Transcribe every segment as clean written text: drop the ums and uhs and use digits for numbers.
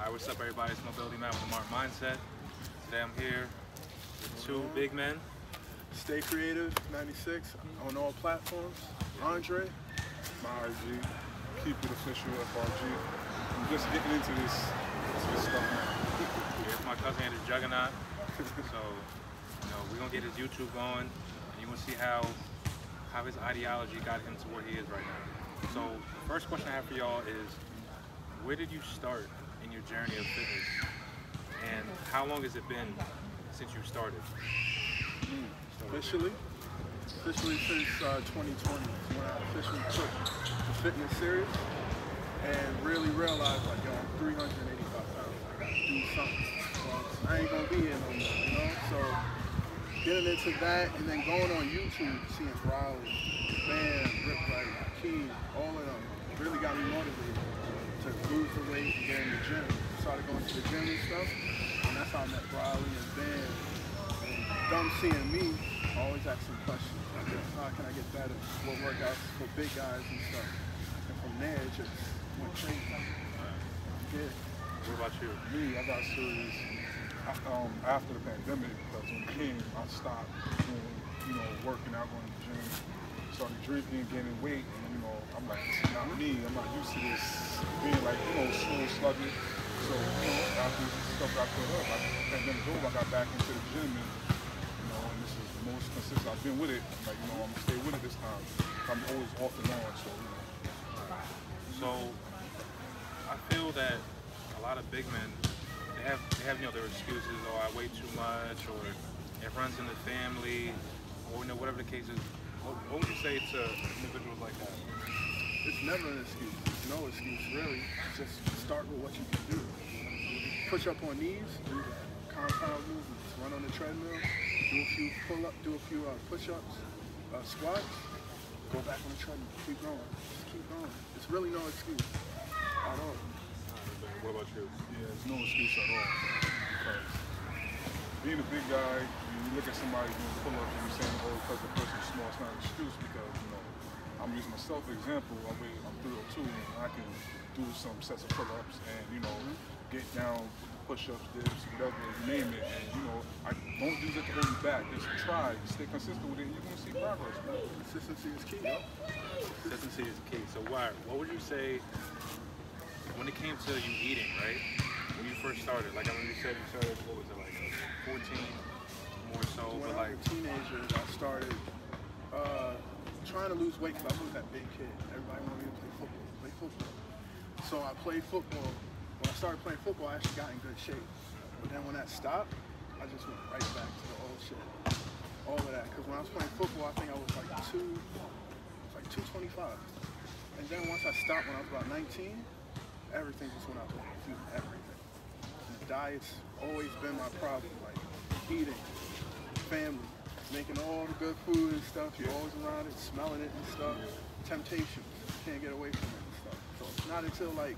Hi, what's up everybody? It's Mobility Man with the Mark Mindset. Today I'm here with two big men. Stay Creative 96 on all platforms. Andre, my IG, keep it official FRG. I'm just getting into this stuff now. Here's my cousin Andrew Juggernaut. So, we're gonna get his YouTube going, and you're gonna see how his ideology got him to where he is right now. So, the first question I have for y'all is, where did you start in your journey of fitness, and how long has it been since you started? Officially since 2020 when I officially took the fitness serious and really realized like, yo, I'm 385 pounds. I gotta do something. Well, I ain't gonna be here no more, So getting into that and then going on YouTube, seeing Riley, Bam, Rip Right, Key, all of them really got me motivated to lose the weight and get in the gym. Started going to the gym and stuff, and that's how I met Riley and Bam. And them seeing me, always asking questions. Like, how can I get better? What workouts for big guys and stuff? And from there, it just went crazy. Yeah. What about you? Me, I got serious after the pandemic because when it came, I stopped doing, working out, going to the gym, started drinking, gaining weight, and I'm like, this is not me. I'm not used to this being like, slow, sluggish. So, after this stuff got put up, like pandemic over, I got back into the gym and this is the most consistent I've been with it. Like, I'm gonna stay with it this time. I'm always off and on, so. So, I feel that a lot of big men, they have their excuses, or I weigh too much, or it runs in the family, or whatever the case is. What would you say to individuals like that? It's never an excuse. It's no excuse, really. Just start with what you can do. Push up on knees, do the compound movements. Run on the treadmill, do a few push-ups, squats, go back on the treadmill. Keep going. Just keep going. It's really no excuse at all. What about you? Yeah, there's no excuse at all. Because being a big guy, you look at somebody doing pull-ups and you're saying, because the person's small, it's not an excuse because, I'm using myself for example. I'm 302 and I can do some sets of pull-ups and, get down, push-ups, dips, whatever, you name it. And, I don't use it to hold you back. Just try, stay consistent with it and you're going to see progress, man. Consistency is key. Consistency is key. So what would you say when it came to you eating, right? When you first started, like when you said you started, what was it, like 14 more so? When I was a teenager, I started trying to lose weight because I was that big kid. Everybody wanted me to play football. So I played football. When I started playing football, I actually got in good shape. But then when that stopped, I just went right back to the old shit. All of that. Because when I was playing football, I think I was like 225. And then once I stopped when I was about 19, everything just went out the window. Everything. And the diet's always been my problem. Like eating, family, making all the good food and stuff. You're always around it, smelling it and stuff. Temptations. You can't get away from it and stuff. So it's not until like,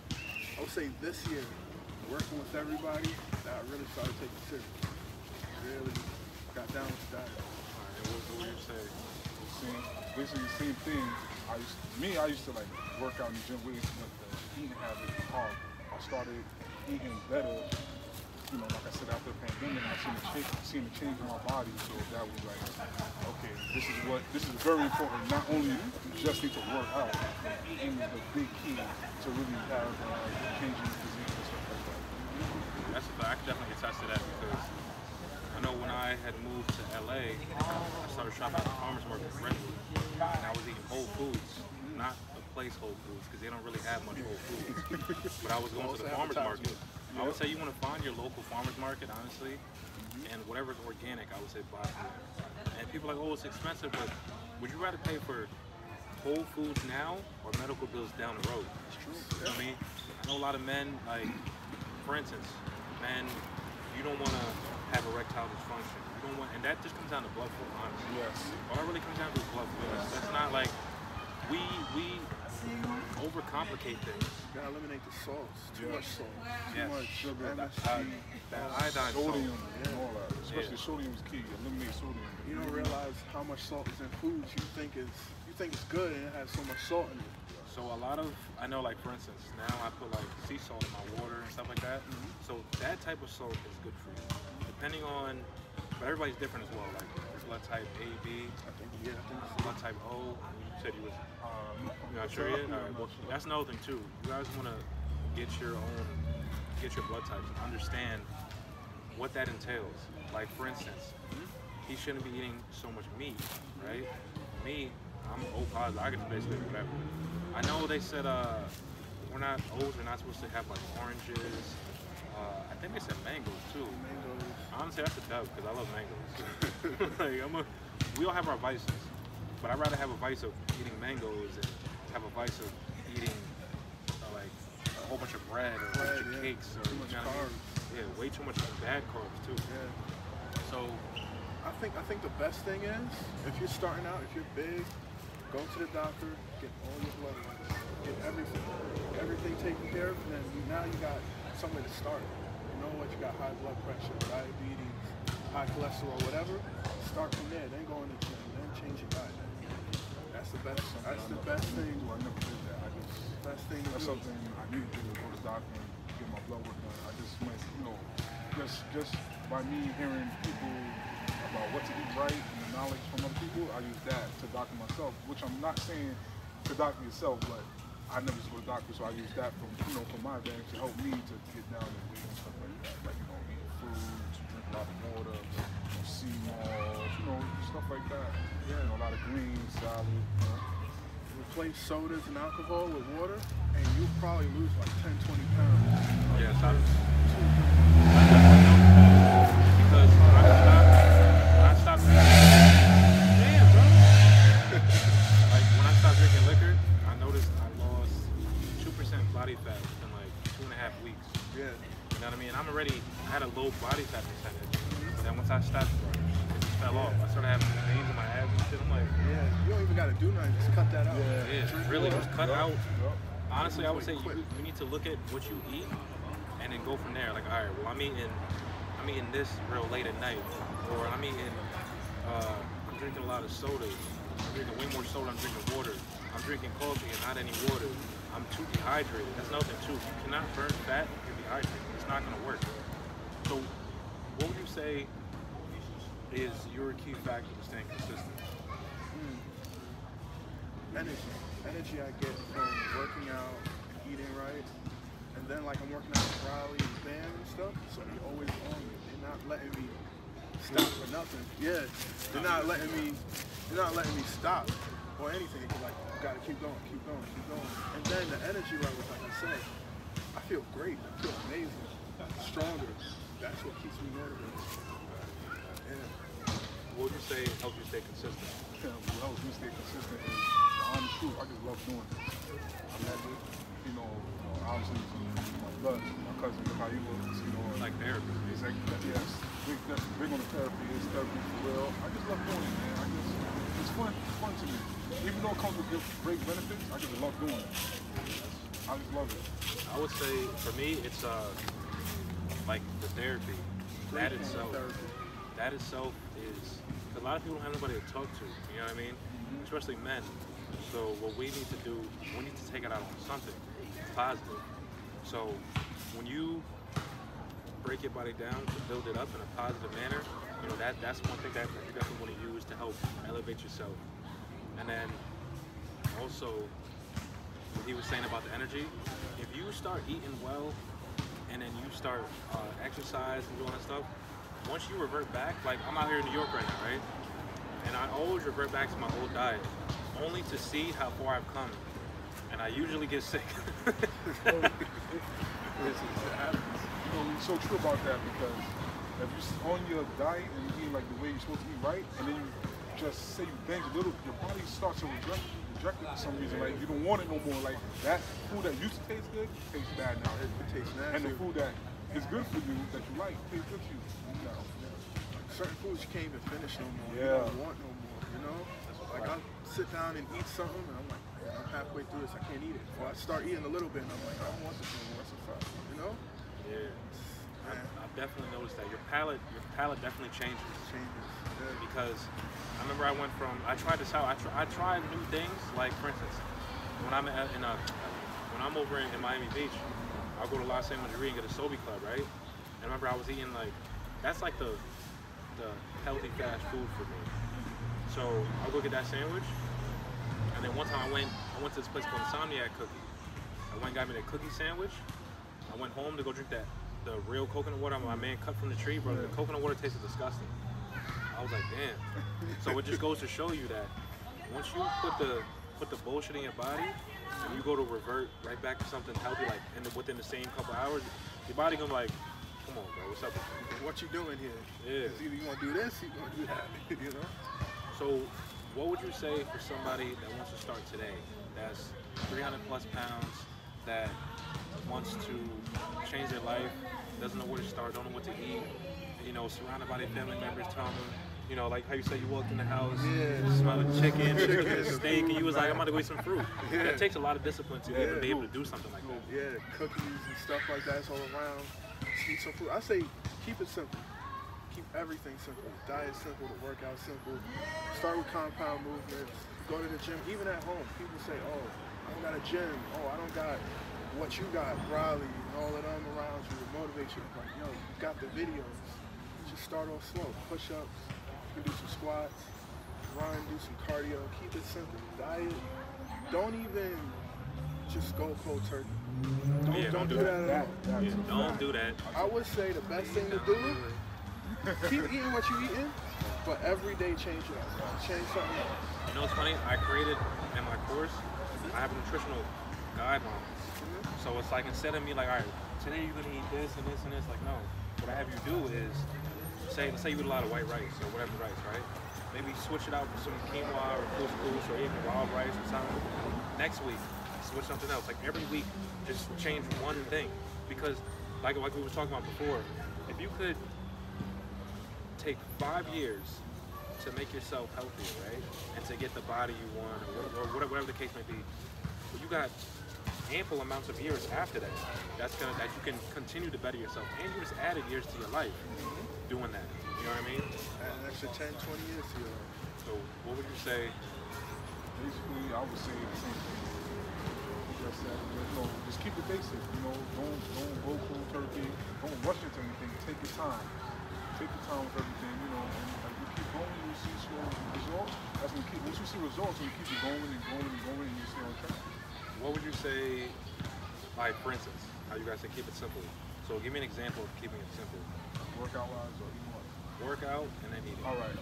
I would say this year, working with everybody, that I really started taking it serious. Really got down with the diet. And what would you say? Basically the same thing. I used to like work out in the gym with the eating habit hard. I started eating better, like I said, after the pandemic, I seen the change in my body. So that was like, okay, this is very important. Not only you just need to work out, eating is the big key to really have changing the physique and stuff like that. I can definitely attest to that because I know when I had moved to LA, I started shopping at the farmer's market regularly, and I was eating Whole Foods, not the place Whole Foods, because they don't really have much Whole Foods. But I was going to the farmer's market. I would say you want to find your local farmer's market, honestly, and whatever's organic, I would say buy from there. And people are like, oh, it's expensive, but would you rather pay for Whole Foods now or medical bills down the road? It's true. You know what I mean? I know a lot of men, like, for instance, men, you don't want to have erectile dysfunction. You don't want, and that just comes down to blood flow, honestly. Yes. All it really comes down to is blood flow. That's not like, we overcomplicate things. You gotta eliminate the salts. Too much salt. Too much sugar, MSG. That iodine sodium, salt. and all that. Especially sodium is key. Eliminate sodium. You don't realize how much salt is in foods you think it's good and it has so much salt in it. So a lot of, I know like for instance, now I put like sea salt in my water and stuff like that. So that type of salt is good for you. Depending on, but everybody's different as well. Like your blood type A, B, I think blood type O. You said you was, you're not sure sure. yet? All right, well, that's another thing too. You guys want to get your blood types and understand what that entails. Like for instance, he shouldn't be eating so much meat, right? Me, I'm O positive. I can basically do whatever. I know they said O's are not supposed to have like oranges. I think they said mangoes too. mangoes. Honestly, that's a dub because I love mangoes. Like we all have our vices, but I'd rather have a vice of eating mangoes and have a vice of eating like a whole bunch of bread or a bunch of cakes or too much you know what I mean? carbs. Yeah, way too much bad carbs too. Yeah. So I think the best thing is if you're starting out, if you're big, go to the doctor, get all your blood work, get everything taken care of, and then now you got somewhere to start. You know what? You got high blood pressure, diabetes, high cholesterol, whatever. Start from there, then go in the gym, then change your diet. That's the best. That's the best thing. I never did that. Best thing. That's something I need to do, go to the doctor and get my blood work done. I just went, just by me hearing people about what to eat right and the knowledge from other people, I use that to doctor myself, which I'm not saying to doctor yourself, but I never used to go to the doctor, so I use that for my advantage to help me to get down and weight and stuff like that. Like, eat fruits, drink a lot of water, sea moss, stuff like that. Yeah, a lot of greens, salad, Replace sodas and alcohol with water, and you'll probably lose like 10, 20 pounds. yeah, because when I stopped damn, bro. Like when I stopped drinking liquor, I noticed I lost 2% body fat in like 2.5 weeks. Yeah. You know what I mean? I had a low body fat percentage, but then once I stopped, it just fell off. I started having veins in my abs and shit. I'm like, Yeah, you don't even gotta do nothing, just cut that out. yeah, really just cut out. Yep. Honestly, I would say you need to look at what you eat and then go from there. Like, all right, well, I'm eating this real late at night, or I'm drinking a lot of sodas. I'm drinking way more soda. I'm drinking water. I'm drinking coffee and not any water. I'm too dehydrated. That's another thing too. You cannot burn fat if you're dehydrated. It's not gonna work. So, what would you say is your key factor to staying consistent? Energy I get from working out, eating right, and then like I'm working out with Riley and Bam and stuff, so they're always on me. They're not letting me stop for nothing. Yeah, they're not letting me stop or anything. They're like, you gotta keep going, keep going, keep going. And then the energy levels, like I said, I feel great. I feel amazing, stronger. That's what keeps me motivated. Yeah. What would you say helps you stay consistent? Yeah, what helps me stay consistent is the honest truth. I just love doing it. I love it. Obviously, my blood, my cousin, how he was, Like therapy. Exactly. Yes. Big on the therapy. It's therapy for real. I just love doing it, man. It's fun. It's fun to me. Even though it comes with great benefits, I just love doing it. I just love it. I would say for me, it's like the therapy. That itself is, a lot of people don't have nobody to talk to. You know what I mean? Especially men. So what we need to do, we need to take it out on something positive. So when you break your body down to build it up in a positive manner, that's one thing that you definitely want to use to help elevate yourself. And then also, what he was saying about the energy, if you start eating well and then you start exercise and doing that stuff, once you revert back, like I'm out here in New York right now, right? And I always revert back to my old diet, only to see how far I've come. And I usually get sick. It's so true about that, because if you're on your diet and you eat like the way you're supposed to eat right, and then you just say you binge a little, your body starts to reject it for some reason. Like you don't want it no more. Like that food that used to taste good tastes bad now. It tastes nasty. And the food that is good for you, that you like, tastes good to you. Certain foods you can't even finish no more. Yeah. You don't want no more, Like I sit down and eat something and I'm like, man, I'm halfway through this, I can't eat it. Or I start eating a little bit and I'm like, I don't want this no more, it's a fuck, Yeah. I've definitely noticed that. Your palate definitely changes. Yeah. Because I remember I tried this out. I tried new things, like for instance, when I'm when I'm over in Miami Beach, I'll go to La Sandwicheria and get a Sobe Club, right? And I remember I was eating like, that's like the healthy fast food for me. So I'll go get that sandwich, and then one time I went to this place called Insomniac Cookie. I went and got me that cookie sandwich. I went home to go drink the real coconut water my man cut from the tree, bro. The coconut water tasted disgusting. I was like, damn. So it just goes to show you that once you put the bullshit in your body, and you go to revert right back to something healthy, like within the same couple hours, your body gonna be like, come on, bro, what's up with you? What you doing here? Yeah. It's either you gonna do this, or you gonna do that. You know. So, what would you say for somebody that wants to start today, that's 300 plus pounds, that wants to change their life, doesn't know where to start, don't know what to eat, you know, surrounded by their family members telling them, you know, like how you say you walked in the house, smelling chicken, steak, and you was like, I'm about to go eat some fruit. Yeah. It takes a lot of discipline to even be able to do something like that. Yeah, cookies and stuff like that. It's all around. Just eat some food. I say keep it simple. Keep everything simple. Diet simple, the workout simple. Start with compound movements. Go to the gym. Even at home, people say, oh, I don't got a gym. Oh, I don't got what you got, Riley, and all of them around you to motivate you. Like, yo, you got the videos. Just start off slow. Push-ups. You can do some squats. Run, do some cardio. Keep it simple. Diet. Don't even just go cold turkey. Don't do that at all. Yeah, don't do that. I would say the best thing to do, keep eating what you're eating, but every day change it up. Change something up. You know what's funny? I created in my course, I have a nutritional guidelines. So it's like, instead of me like, all right, today you're gonna eat this and this and this, like, no. What I have you do is, let's say you eat a lot of white rice or whatever rice, right? Maybe switch it out for some quinoa or couscous or even wild rice or something. Next week, switch something else. Like every week, just change one thing. Because like we were talking about before, if you could take 5 years to make yourself healthier, right? And to get the body you want or whatever the case may be, you got ample amounts of years after that that you can continue to better yourself, and you just added years to your life doing that. You know what I mean? Add an extra 10, 20 years to your life. So what would you say? Basically, I would say the same thing. Like I said, just keep it basic. You know, don't go cold turkey. Don't rush into anything. Take your time. Take your time with everything. You know, and like you keep going, you see slow results. That's when once you see results, you keep it going and going and going, and you stay on track. What would you say, like for instance, how you guys say keep it simple? So give me an example of keeping it simple. Workout wise, or you what? Workout and then eating. All right.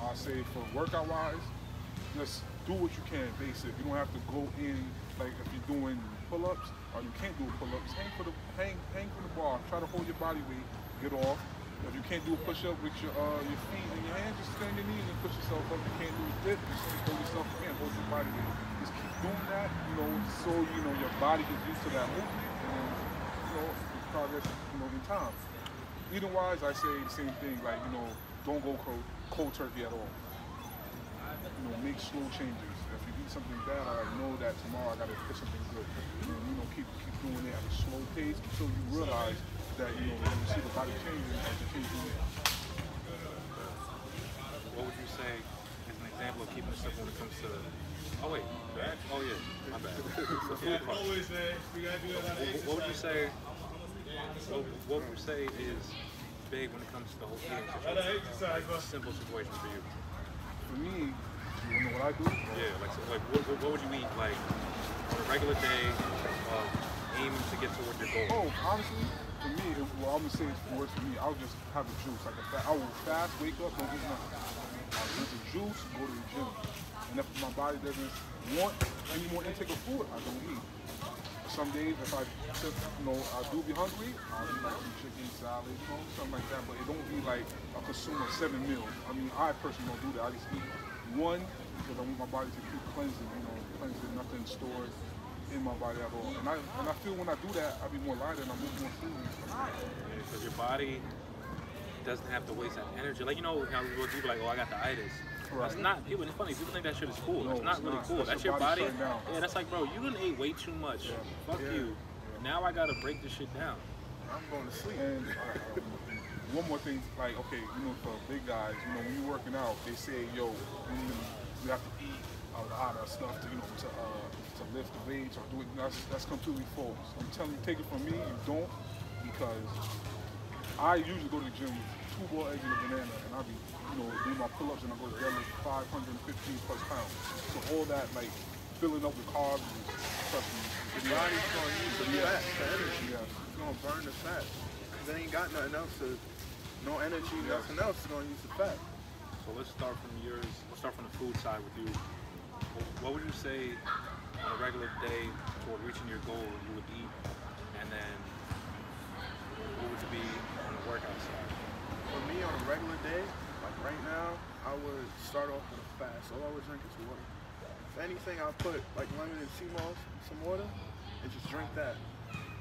I'll say for workout wise, just do what you can, basic. You don't have to go in like if you're doing pull-ups or you can't do pull-ups. Hang from the bar. Try to hold your body weight. Get off. If you can't do a push-up with your feet and your hands, just stay on your knees and push yourself up. You can't do a dip, just hold yourself again, hold your body weight. Just keep doing that, you know, so you know your body gets used to that movement, and you know, it's progress, you know, in time. Eating wise, I say the same thing, like, you know, don't go cold turkey at all. You know, make slow changes. If you eat something bad, I know that tomorrow I gotta get something good. You know, keep doing it at a slow pace until you realize that, you know, when you see the body changing, you keep doing it. What would you say is an example of keeping it simple when it comes to? Oh wait, oh yeah, my bad. Always, man. We gotta do that. What would you say? What would you say is big when it comes to the whole eating situation? Simple situation for you. For me, you know what I do? Yeah, like what would you eat like on a regular day of aiming to get toward your goal? Oh, honestly, for me, well, I'm gonna say it works for me. I'll just have a juice. Like I will fast, wake up, don't eat nothing. I'll drink the juice, go to the gym. And if my body doesn't want any more intake of food, I don't eat. Some days, if I do be hungry, I'll eat like some chicken, salad, you know, something like that. But it don't be like a consume of 7 meals. I mean, I personally don't do that. I just eat one because I want my body to keep cleansing, you know, cleansing, nothing stored in my body at all. And I feel when I do that, I'll be more lighter and I move more freely. Because your body doesn't have to waste that energy. Like, you know, how people like, oh, I got the itis. Right. That's not, it's funny, people think that shit is cool. No, it's not really cool. That's your body. Yeah, that's like, bro, you done ate way too much. Yeah. Fuck you. Now I gotta break this shit down. I'm going to sleep. And one more thing, like, okay, you know, for big guys, you know, when you're working out, they say, yo, you have to eat a lot of stuff to to lift the weights or do it. That's completely false. I'm telling you, take it from me, you don't, because I usually go to the gym with 2 boiled eggs and a banana, and I be doing my pull-ups and I go together 515 plus pounds. So all that like filling up with carbs and trust me. Your body's gonna use the fat, the energy. Yeah. It's gonna burn the fat. Cause it ain't got nothing else no energy, nothing else is gonna use the fat. So let's start from yours. Let's start from the food side with you. What would you say on a regular day toward reaching your goal you would eat, and then what would be on the workout side? For me, on a regular day, like right now, I would start off with a fast. All I would drink is water. If anything, I'll put like lemon and sea moss, some water, and just drink that.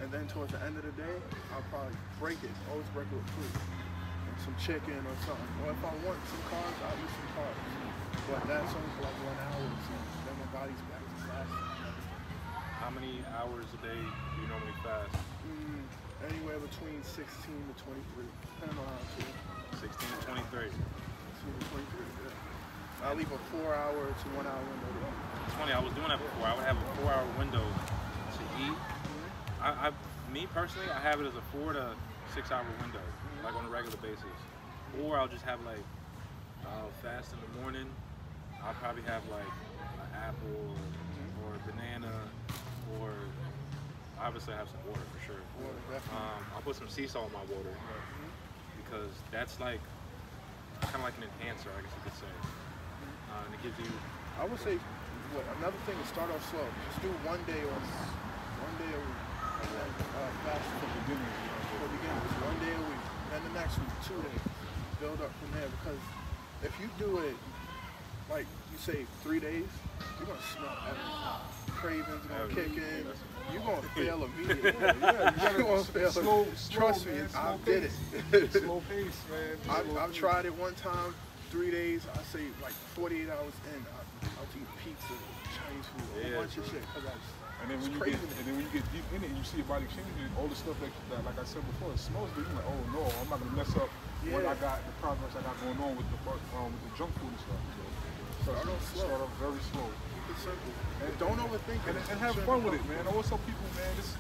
And then towards the end of the day, I'll probably break it. Always break it with fruit. And some chicken or something. Or if I want some carbs, I'll eat some carbs. But that's only for like 1 hour or so. Then my body's back to fasting. How many hours a day do you normally fast? Anywhere between 16 to 23. Depending on how I feel. 16 to 23. 16 to 23, yeah. I'll leave a 4 hour to 1 hour window. It's funny, I was doing that before. I would have a 4-hour window to eat. Me personally, I have it as a 4 to 6 hour window, like on a regular basis. Or I'll just have like, I'll fast in the morning. I'll probably have like an apple or a banana, or obviously I have some water for sure. I'll put some sea salt in my water because that's like kind of like an enhancer, I guess you could say. And it gives you. I would say another thing is start off slow. Just do 1 day or 1 day a week. Fast for beginners. For beginners, 1 day a week. Then the next week, 2 days. Build up from there, because if you do it like you say 3 days, you're gonna smell everything. Cravings gonna kick in. You're gonna fail immediately. You're gonna fail. Trust me, I did it. Slow pace, man. I've tried it one time, 3 days. I say like 48 hours in, I'll eat pizza, Chinese food, a whole bunch of shit. And then when you get deep in it, and you see your body changing, all the stuff that like I said before, it smells good. You're like, oh no, I'm not gonna mess up what I got, the progress I got going on with the junk food and stuff. So start off very slow. Keep it simple. And don't overthink it. And have fun with it, man. I always tell people, man, this,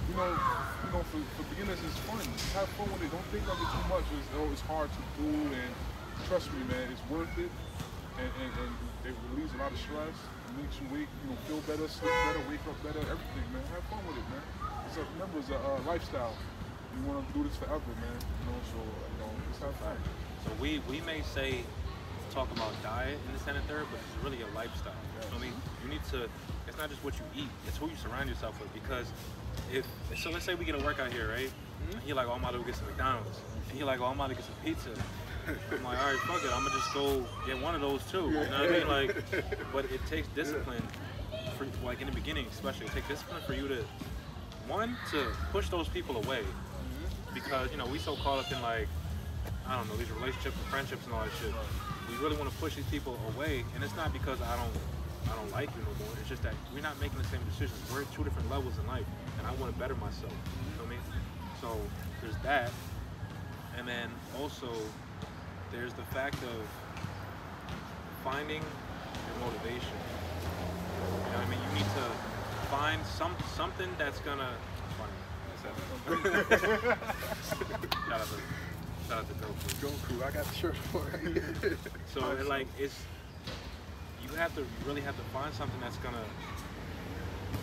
for beginners, it's fun. Have fun with it. Don't think of it too much. It's hard to do, and trust me, man, it's worth it. And it relieves a lot of stress. It makes you feel better, sleep better, wake up better, everything, man. Have fun with it, man. Remember, it's a lifestyle. You want to do this forever, man. Just have fun. So we may say, talk about diet in this and the third, but it's really a lifestyle. Yes. I mean, you need to, it's not just what you eat, it's who you surround yourself with. Because so let's say we get a workout here, right? And you're like, oh, I'm about to go get some McDonald's. And you're like, oh, I'm about to get some pizza. I'm like, all right, fuck it, I'm gonna just go get one of those too. You know what I mean? Like, but it takes discipline for, like in the beginning especially, it takes discipline for you to push those people away. Because, we so caught up in like, I don't know, these relationships and friendships and all that shit. We really want to push these people away, and it's not because I don't like you no more. It's just that we're not making the same decisions. We're at 2 different levels in life, and I want to better myself. You know what I mean? So there's that, and then also there's the fact of finding your motivation. You know what I mean? You need to find something that's gonna. Shout out to Go Crew. I got the shirt for it. So you really have to find something that's gonna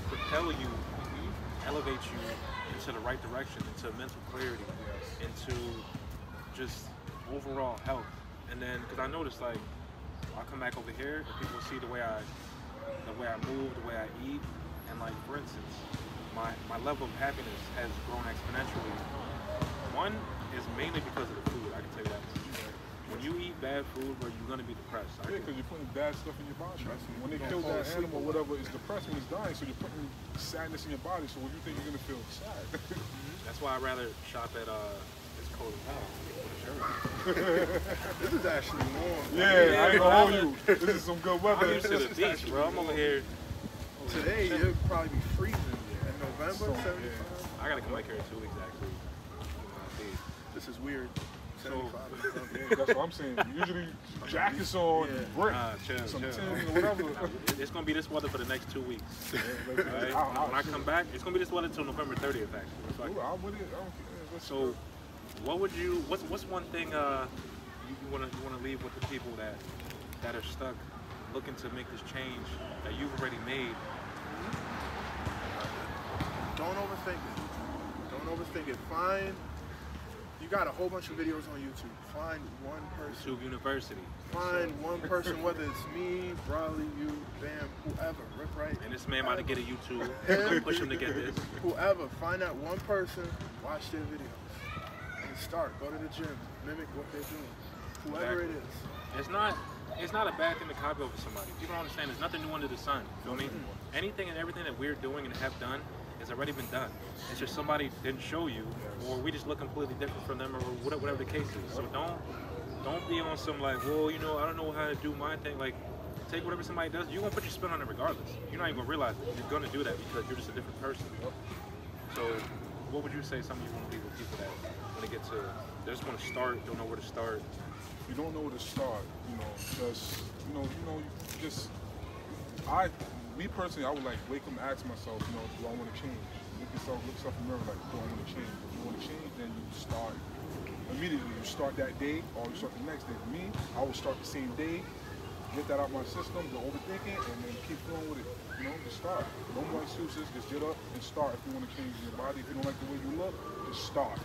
propel you, elevate you into the right direction, into mental clarity, into just overall health. And then, because I noticed, like, I'll come back over here and people see the way I move, the way I eat, and like, for instance, my level of happiness has grown exponentially. One is mainly because of the food, I can tell you that. When you eat bad food, bro, you're gonna be depressed. Yeah, because you're putting bad stuff in your body. When they kill that animal, whatever, it's depressed when it's dying, so you're putting sadness in your body, so what do you think you're gonna feel sad? That's why I'd rather shop at It's Cold as Hell. This is actually warm. Yeah, I ain't gonna hold you. This is some good weather. I'm used to the beach, bro. I'm over here. Today, it'll probably be freezing in November, 75. I gotta come back here in 2 weeks, actually. This is weird. So, Yeah, that's what I'm saying. Usually jackets on, brick, chill. some tin or whatever. It's gonna be this weather for the next 2 weeks. Right? When I come back, it's gonna be this weather until November 30th, actually. So, I'm with it. I don't care. so what would you? What's one thing you wanna leave with the people that are stuck, looking to make this change that you've already made? Don't overthink it. Don't overthink it. You got a whole bunch of videos on YouTube. Find one person. YouTube University. Find one person, whether it's me, Bradley, you, Bam, whoever, Rip Wright. And this man about to get a YouTube. Don't push him to get this. Whoever, find that one person, watch their videos, and start. Go to the gym, mimic what they're doing. Whoever it is. It's not a bad thing to copy over somebody. People don't understand. There's nothing new under the sun. You know what I mean? Anything and everything that we're doing and have done has already been done. It's just somebody didn't show you, or we just look completely different from them, or whatever the case is. So don't be on some like, well, you know, I don't know how to do my thing. Like, take whatever somebody does. You're gonna put your spin on it regardless. You're not even gonna realize it. You're gonna do that because you're just a different person. So, what would you say? Some of you want to leave with people that when they get to, they just want to start, don't know where to start. You don't know where to start, you know, because me personally, I would like wake up and ask myself, you know, do I want to change? Look yourself in the mirror, like, do I want to change? If you want to change, then you start immediately. You start that day, or you start the next day. For me, I would start the same day, get that out my system, don't overthink it, and then keep going with it. You know, just start. No more excuses. Just get up and start. If you want to change your body, if you don't like the way you look, just start.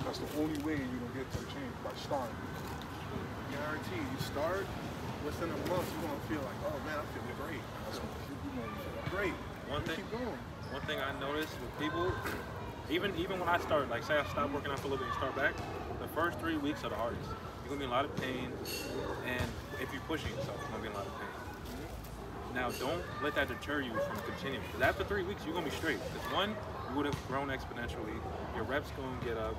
That's the only way you're gonna get to the change, by starting. Guarantee. You start within a month, you're gonna feel like, oh man, I feel great. Great. Keep going. One thing I noticed with people, even when I start, like say I stop working out for a little bit and start back, the first 3 weeks are the hardest. You're gonna be in a lot of pain, and if you're pushing yourself, you're gonna be in a lot of pain. Now, don't let that deter you from continuing. Because after 3 weeks, you're gonna be straight. Because one, you would have grown exponentially. Your reps gonna get up.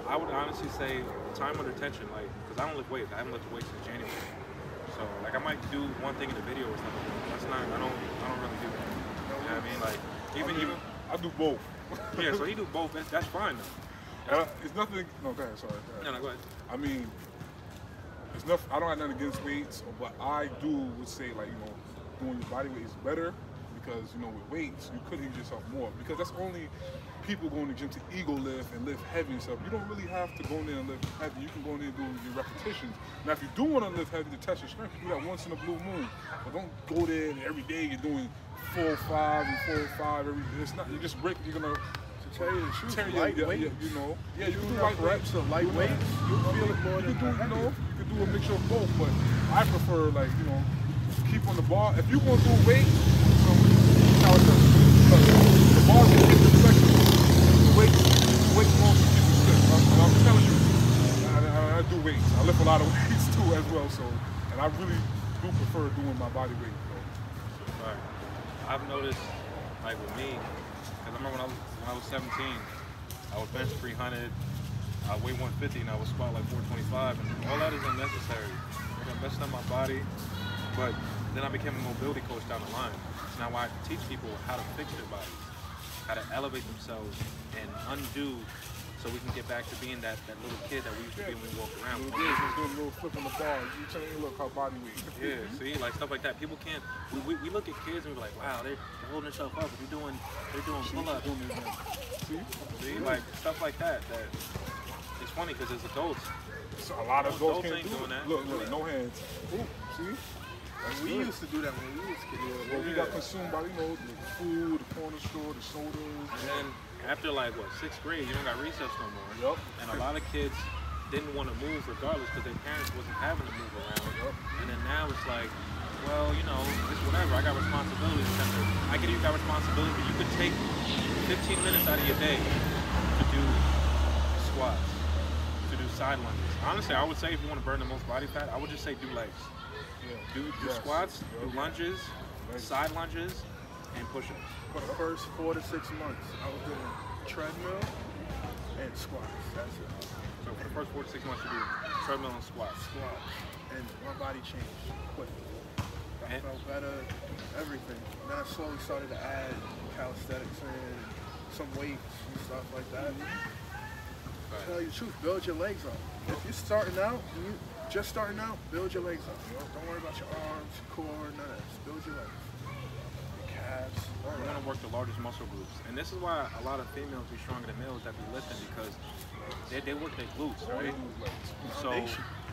I would honestly say time under tension, like, because I don't lift weights. I haven't lifted weights since January. So, like, I might do one thing in the video or something. That's not. I don't really do that. You know what I mean? Like, even. I do both. Yeah, so he do both. That's fine though. It's nothing. No, go ahead. Sorry. Go ahead. No, go ahead. I mean, it's nothing. I don't have nothing against weights, but I would say, like, you know, doing your body weight is better because, you know, with weights you could hit yourself more because that's only people going to the gym to ego lift and lift heavy and stuff. You don't really have to go in there and lift heavy. You can go in there and do your repetitions. Now, if you do want to lift heavy to test your strength, you do that once in a blue moon. But don't go there and every day you're doing 4 5 and 4 5 every day. It's not. You just break. You're gonna. To tell you the truth, lightweight, you know. Yeah, you do light reps. So lightweight, you feel it more than you know, you can do a mixture of both, but I prefer, like, you know, keep on the bar. If you want to do weight, how it does. The bar will keep it flexible. Weight won't keep it stiff. I'm telling you, I do weights. I lift a lot of weights too as well, so, and I really do prefer doing my body weight. So. Right. I've noticed, like with me, because I remember when I was 17, I would bench 300, I weigh 150, and I would squat like 425, and all that is unnecessary. Like, I messed up my body, but then I became a mobility coach down the line. So now I teach people how to fix their bodies, how to elevate themselves and undo, so we can get back to being that little kid that we used to be when we walked around. Little kids was doing a little flip on the bar. You tell me, look how body weight. Yeah, see, like stuff like that. People can't. We look at kids and we're like, wow, they're holding themselves up. They're doing pull-ups. See, like stuff like that. That it's funny because as adults, so a lot of adults can't ain't do doing that. Look, no hands. Ooh, see? We used to do that when we was kids. Yeah, well, we got consumed by, you know, the food, the corner store, the sodas. And then after like what, 6th grade, you don't got recess no more. Yep. And a lot of kids didn't want to move regardless because their parents wasn't having to move around. Yep. And then now it's like, well, you know, it's whatever. I got responsibilities. I get you got responsibility, but you could take 15 minutes out of your day to do squats, to do side lunges. Honestly, I would say if you want to burn the most body fat, I would just say do legs. Yeah. Do squats, do lunges, side lunges, and push-ups. For the first 4 to 6 months, I was doing treadmill and squats. That's it. So for the first 4 to 6 months, you do treadmill and squats. And my body changed quick. I felt better, everything. Then I slowly started to add calisthenics and some weights and stuff like that. Right. tell you the truth, build your legs up. If you're starting out, just starting out, build your legs up. Don't worry about your arms, your core, none of that. Just build your legs. Your calves. You want to work the largest muscle groups. And this is why a lot of females be stronger than males that be lifting, because they work their glutes, right?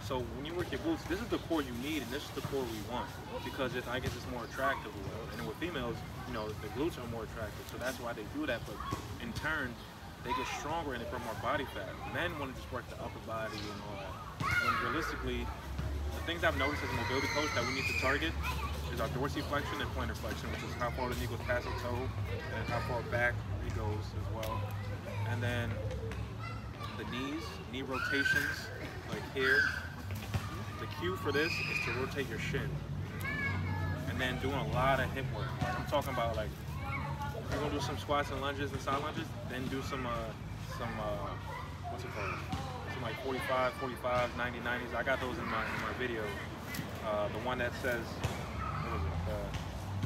So when you work your glutes, this is the core you need, and this is the core we want, because I guess it's more attractive. And then with females, you know, the glutes are more attractive, so that's why they do that. But in turn, they get stronger and they burn more body fat. Men want to just work the upper body and all that. And realistically, the things I've noticed as a mobility coach that we need to target is our dorsiflexion and plantar flexion, which is how far the knee goes past the toe and how far back it goes as well. And then the knees, knee rotations, like here. The cue for this is to rotate your shin. And then doing a lot of hip work. Like I'm talking about, like, if you're gonna do some squats and lunges and side lunges, then do some what's it called? Some like 45, 90, 90s. I got those in my video. The one that says, what is it?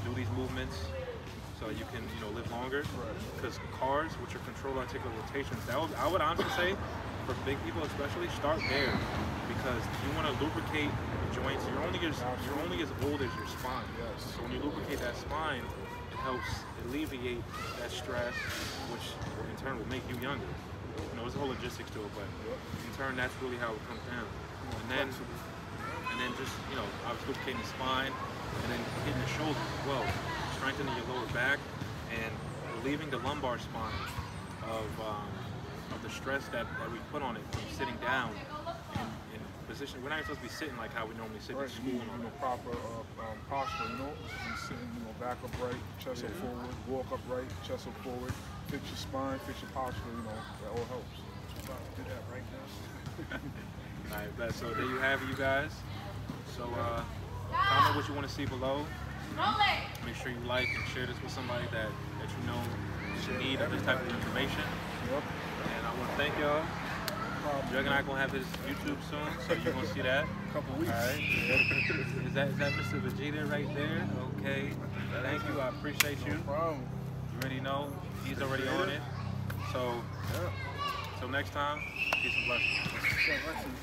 Do these movements so you can, you know, live longer. Because cars, which are controlled articular rotations, I would honestly say, for big people especially, start there, because you want to lubricate the joints. You're only as old as your spine. Yes. So when you lubricate that spine, it helps alleviate that stress, which in turn will make you younger. You know, there's a whole logistics to it, but in turn, that's really how it comes down. And then just, you know, obviously lubricating the spine, and then hitting the shoulders as well, strengthening your lower back, and relieving the lumbar spine of the stress that we put on it from sitting down in position. We're not even supposed to be sitting like how we normally sit in school. You know, proper posture, you know, you sitting, you know, back upright, chest up forward, walk upright, chest up forward, fix your spine, fix your posture, you know, that all helps. I'm about to do that right now. Alright, bet. So there you have it, you guys. So comment what you want to see below. Make sure you like and share this with somebody that you know should need this type of information. Yep. And I want to thank y'all. Jug and I gonna have his YouTube soon, so you're gonna see that. Couple weeks. All right. Is that Mr. Vegeta right there? Okay. Thank you. I appreciate you. No problem. You already know he's already on it. So, till next time, peace and blessings.